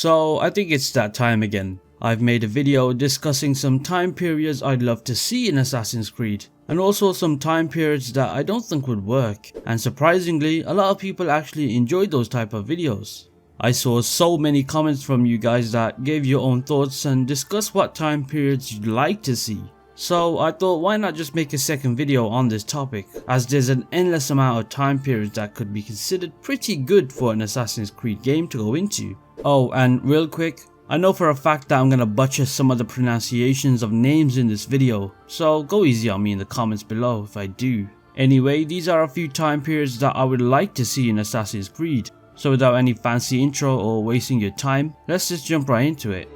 So I think it's that time again. I've made a video discussing some time periods I'd love to see in Assassin's Creed, and also some time periods that I don't think would work, and surprisingly a lot of people actually enjoyed those type of videos. I saw so many comments from you guys that gave your own thoughts and discussed what time periods you'd like to see. So I thought, why not just make a second video on this topic, as there's an endless amount of time periods that could be considered pretty good for an Assassin's Creed game to go into. Oh, and real quick, I know for a fact that I'm gonna butcher some of the pronunciations of names in this video, so go easy on me in the comments below if I do. Anyway, these are a few time periods that I would like to see in Assassin's Creed. So without any fancy intro or wasting your time, let's just jump right into it.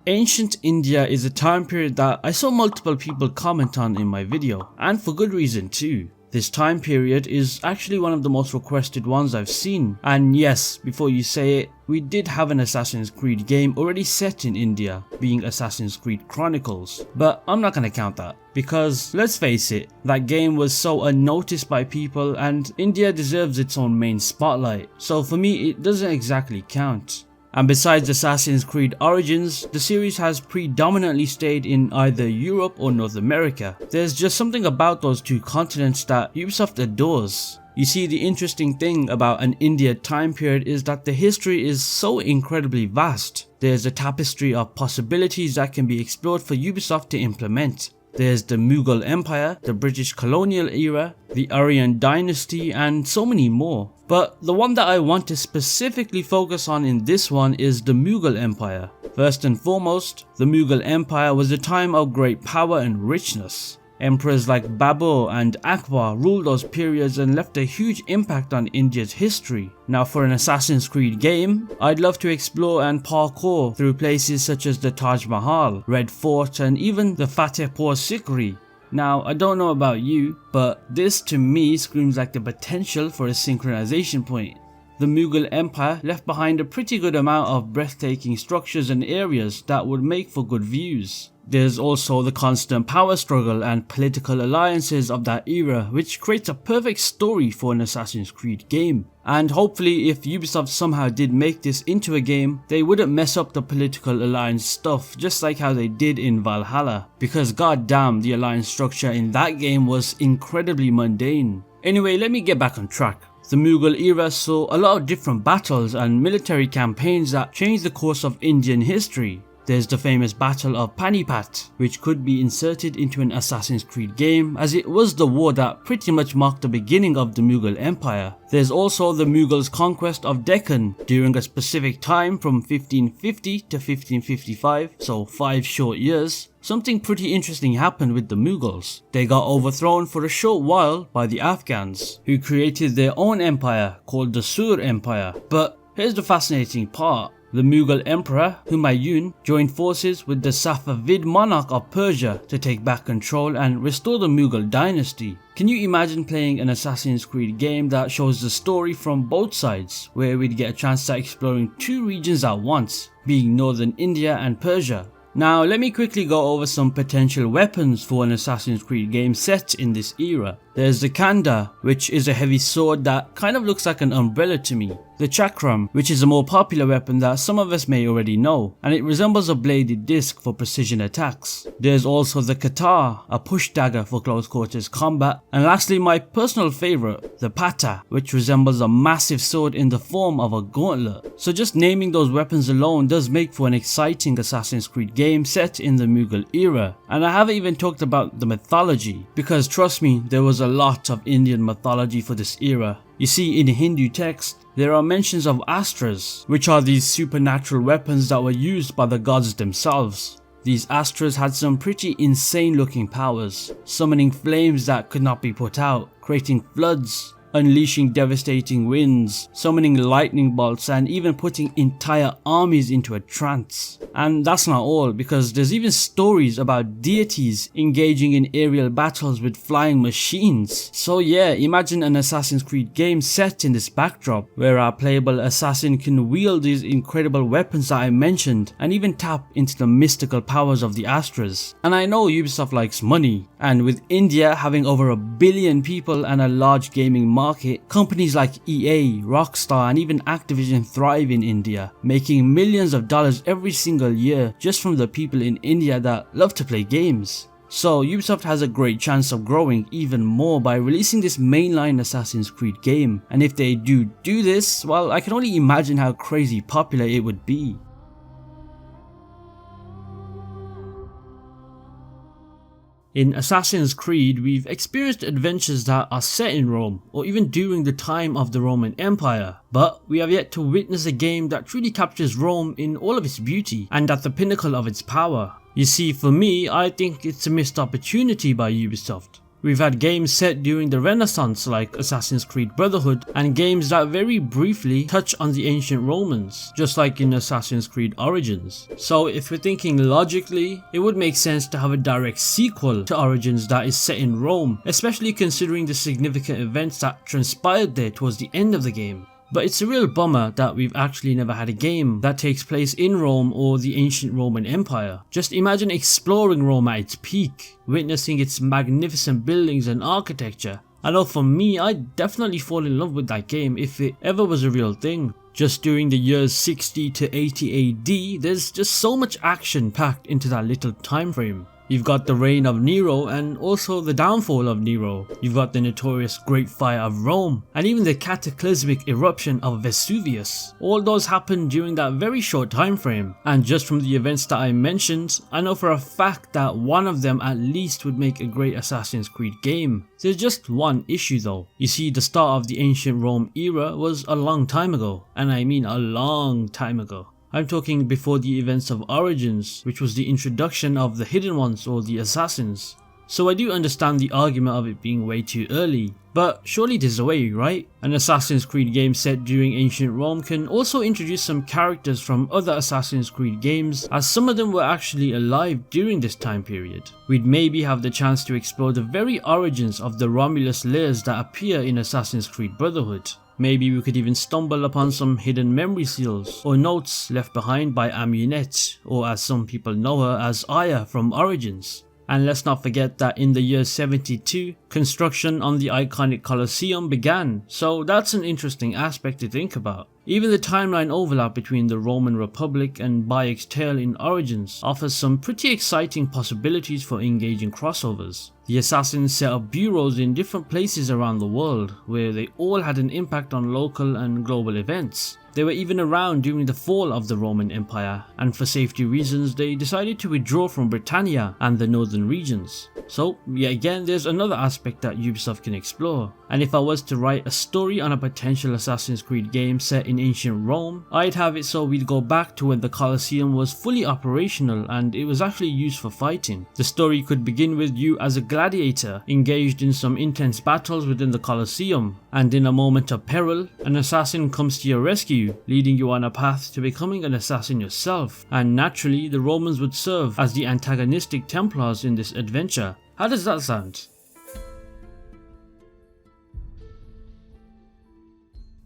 Ancient India is a time period that I saw multiple people comment on in my video, and for good reason too. This time period is actually one of the most requested ones I've seen, and yes, before you say it, we did have an Assassin's Creed game already set in India, being Assassin's Creed Chronicles, but I'm not gonna count that, because let's face it, that game was so unnoticed by people and India deserves its own main spotlight, so for me it doesn't exactly count. And besides Assassin's Creed Origins, the series has predominantly stayed in either Europe or North America. There's just something about those two continents that Ubisoft adores. You see, the interesting thing about an India time period is that the history is so incredibly vast. There's a tapestry of possibilities that can be explored for Ubisoft to implement. There's the Mughal Empire, the British colonial era, the Aryan dynasty, and so many more. But the one that I want to specifically focus on in this one is the Mughal Empire. First and foremost, the Mughal Empire was a time of great power and richness. Emperors like Babur and Akbar ruled those periods and left a huge impact on India's history. Now for an Assassin's Creed game, I'd love to explore and parkour through places such as the Taj Mahal, Red Fort, and even the Fatehpur Sikri. Now I don't know about you, but this to me screams like the potential for a synchronization point. The Mughal Empire left behind a pretty good amount of breathtaking structures and areas that would make for good views. There's also the constant power struggle and political alliances of that era, which creates a perfect story for an Assassin's Creed game. And hopefully if Ubisoft somehow did make this into a game, they wouldn't mess up the political alliance stuff just like how they did in Valhalla, because goddamn, the alliance structure in that game was incredibly mundane. Anyway, let me get back on track. The Mughal era saw a lot of different battles and military campaigns that changed the course of Indian history. There's the famous Battle of Panipat, which could be inserted into an Assassin's Creed game, as it was the war that pretty much marked the beginning of the Mughal Empire. There's also the Mughals' conquest of Deccan during a specific time from 1550 to 1555, so 5 short years. Something pretty interesting happened with the Mughals. They got overthrown for a short while by the Afghans, who created their own empire called the Sur Empire. But here's the fascinating part. The Mughal Emperor Humayun joined forces with the Safavid monarch of Persia to take back control and restore the Mughal dynasty. Can you imagine playing an Assassin's Creed game that shows the story from both sides, where we'd get a chance at exploring two regions at once, being northern India and Persia? Now let me quickly go over some potential weapons for an Assassin's Creed game set in this era. There's the Khanda, which is a heavy sword that kind of looks like an umbrella to me. The Chakram, which is a more popular weapon that some of us may already know, and it resembles a bladed disc for precision attacks. There's also the Katar, a push dagger for close quarters combat, and lastly my personal favourite, the Pata, which resembles a massive sword in the form of a gauntlet. So just naming those weapons alone does make for an exciting Assassin's Creed game set in the Mughal era. And I haven't even talked about the mythology, because trust me, there was a lot of Indian mythology for this era. You see, in Hindu text, there are mentions of astras, which are these supernatural weapons that were used by the gods themselves. These astras had some pretty insane looking powers, summoning flames that could not be put out, creating floods, unleashing devastating winds, summoning lightning bolts, and even putting entire armies into a trance. And that's not all, because there's even stories about deities engaging in aerial battles with flying machines. So yeah, imagine an Assassin's Creed game set in this backdrop, where our playable assassin can wield these incredible weapons that I mentioned, and even tap into the mystical powers of the Astras. And I know Ubisoft likes money, and with India having over 1 billion people and a large gaming market, market, companies like EA, Rockstar and even Activision thrive in India, making millions of dollars every single year just from the people in India that love to play games. So Ubisoft has a great chance of growing even more by releasing this mainline Assassin's Creed game, and if they do this, well, I can only imagine how crazy popular it would be. In Assassin's Creed, we've experienced adventures that are set in Rome, or even during the time of the Roman Empire, but we have yet to witness a game that truly captures Rome in all of its beauty and at the pinnacle of its power. You see, for me, I think it's a missed opportunity by Ubisoft. We've had games set during the Renaissance like Assassin's Creed Brotherhood, and games that very briefly touch on the ancient Romans, just like in Assassin's Creed Origins. So if we're thinking logically, it would make sense to have a direct sequel to Origins that is set in Rome, especially considering the significant events that transpired there towards the end of the game. But it's a real bummer that we've actually never had a game that takes place in Rome or the ancient Roman Empire. Just imagine exploring Rome at its peak, witnessing its magnificent buildings and architecture. I know for me, I'd definitely fall in love with that game if it ever was a real thing. Just during the years 60 to 80 AD, there's just so much action packed into that little time frame. You've got the reign of Nero and also the downfall of Nero. You've got the notorious Great Fire of Rome and even the cataclysmic eruption of Vesuvius. All those happened during that very short time frame, and just from the events that I mentioned, I know for a fact that one of them at least would make a great Assassin's Creed game. There's just one issue though. You see, the start of the ancient Rome era was a long time ago, and I mean a long time ago. I'm talking before the events of Origins, which was the introduction of the Hidden Ones or the Assassins. So I do understand the argument of it being way too early, but surely there's a way, right? An Assassin's Creed game set during ancient Rome can also introduce some characters from other Assassin's Creed games, as some of them were actually alive during this time period. We'd maybe have the chance to explore the very origins of the Romulus layers that appear in Assassin's Creed Brotherhood. Maybe we could even stumble upon some hidden memory seals or notes left behind by Amunet, or as some people know her as Aya from Origins. And let's not forget that in the year 72, construction on the iconic Colosseum began, so that's an interesting aspect to think about. Even the timeline overlap between the Roman Republic and Bayek's tale in Origins offers some pretty exciting possibilities for engaging crossovers. The assassins set up bureaus in different places around the world, where they all had an impact on local and global events. They were even around during the fall of the Roman Empire, and for safety reasons they decided to withdraw from Britannia and the northern regions. So yet again, there's another aspect that Ubisoft can explore. And if I was to write a story on a potential Assassin's Creed game set in ancient Rome, I'd have it so we'd go back to when the Colosseum was fully operational and it was actually used for fighting. The story could begin with you as a gladiator engaged in some intense battles within the Colosseum, and in a moment of peril, an assassin comes to your rescue, leading you on a path to becoming an assassin yourself, and naturally the Romans would serve as the antagonistic Templars in this adventure. How does that sound?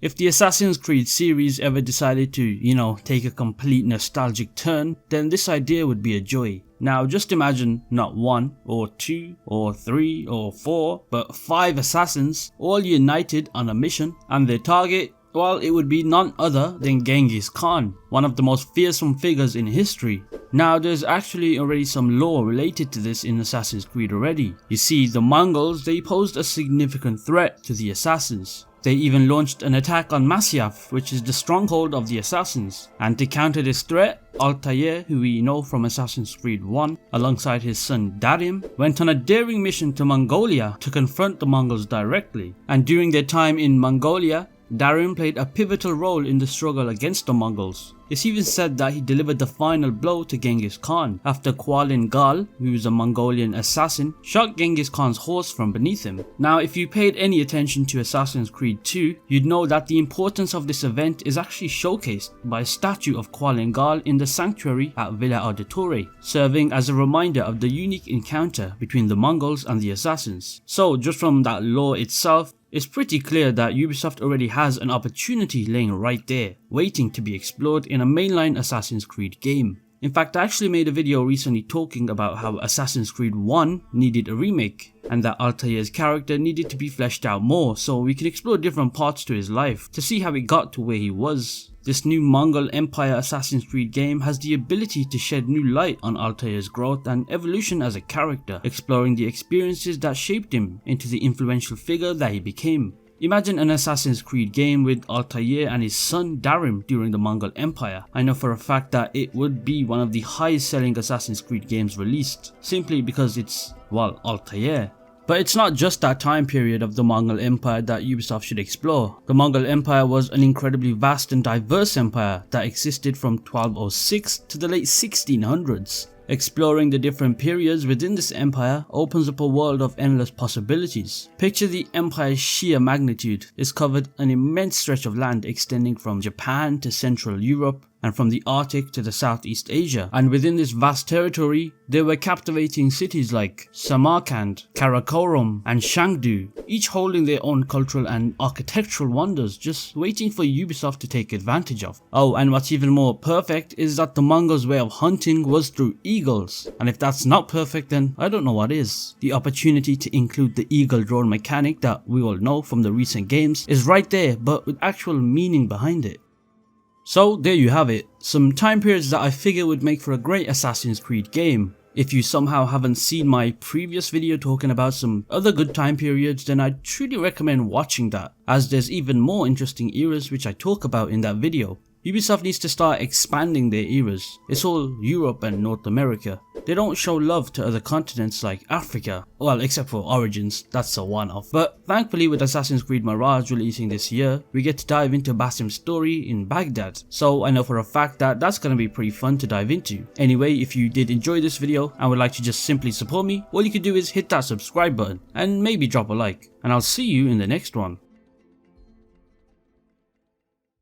If the Assassin's Creed series ever decided to, take a complete nostalgic turn, then this idea would be a joy. Now just imagine not 1 or 2 or 3 or 4, but 5 assassins all united on a mission, and their target, well, it would be none other than Genghis Khan, one of the most fearsome figures in history. Now there's actually already some lore related to this in Assassin's Creed already. You see, the Mongols, they posed a significant threat to the assassins. They even launched an attack on Masyaf, which is the stronghold of the assassins. And to counter this threat, Altair, who we know from Assassin's Creed 1, alongside his son Darim, went on a daring mission to Mongolia to confront the Mongols directly. And during their time in Mongolia, Darim played a pivotal role in the struggle against the Mongols. It's even said that he delivered the final blow to Genghis Khan after Kualin Gal, who is a Mongolian assassin, shot Genghis Khan's horse from beneath him. Now if you paid any attention to Assassin's Creed 2, you'd know that the importance of this event is actually showcased by a statue of Kualin Gal in the sanctuary at Villa Auditore, serving as a reminder of the unique encounter between the Mongols and the assassins. So just from that lore itself, it's pretty clear that Ubisoft already has an opportunity laying right there, waiting to be explored in a mainline Assassin's Creed game. In fact, I actually made a video recently talking about how Assassin's Creed 1 needed a remake, and that Altair's character needed to be fleshed out more so we could explore different parts to his life to see how he got to where he was. This new Mongol Empire Assassin's Creed game has the ability to shed new light on Altair's growth and evolution as a character, exploring the experiences that shaped him into the influential figure that he became. Imagine an Assassin's Creed game with Altair and his son Darim during the Mongol Empire. I know for a fact that it would be one of the highest selling Assassin's Creed games released, simply because it's, well, Altair. But it's not just that time period of the Mongol Empire that Ubisoft should explore. The Mongol Empire was an incredibly vast and diverse empire that existed from 1206 to the late 1600s. Exploring the different periods within this empire opens up a world of endless possibilities. Picture the empire's sheer magnitude. It's covered an immense stretch of land extending from Japan to Central Europe and from the Arctic to the Southeast Asia. And within this vast territory, there were captivating cities like Samarkand, Karakorum and Shangdu, each holding their own cultural and architectural wonders just waiting for Ubisoft to take advantage of. Oh, and what's even more perfect is that the Mongols' way of hunting was through eagles. And if that's not perfect, then I don't know what is. The opportunity to include the eagle drone mechanic that we all know from the recent games is right there, but with actual meaning behind it. So there you have it, some time periods that I figure would make for a great Assassin's Creed game. If you somehow haven't seen my previous video talking about some other good time periods, then I truly recommend watching that, as there's even more interesting eras which I talk about in that video. Ubisoft needs to start expanding their eras. It's all Europe and North America. They don't show love to other continents like Africa. Well, except for Origins, that's a one-off. But thankfully with Assassin's Creed Mirage releasing this year, we get to dive into Basim's story in Baghdad. So I know for a fact that that's gonna be pretty fun to dive into. Anyway, if you did enjoy this video and would like to just simply support me, all you can do is hit that subscribe button and maybe drop a like. And I'll see you in the next one.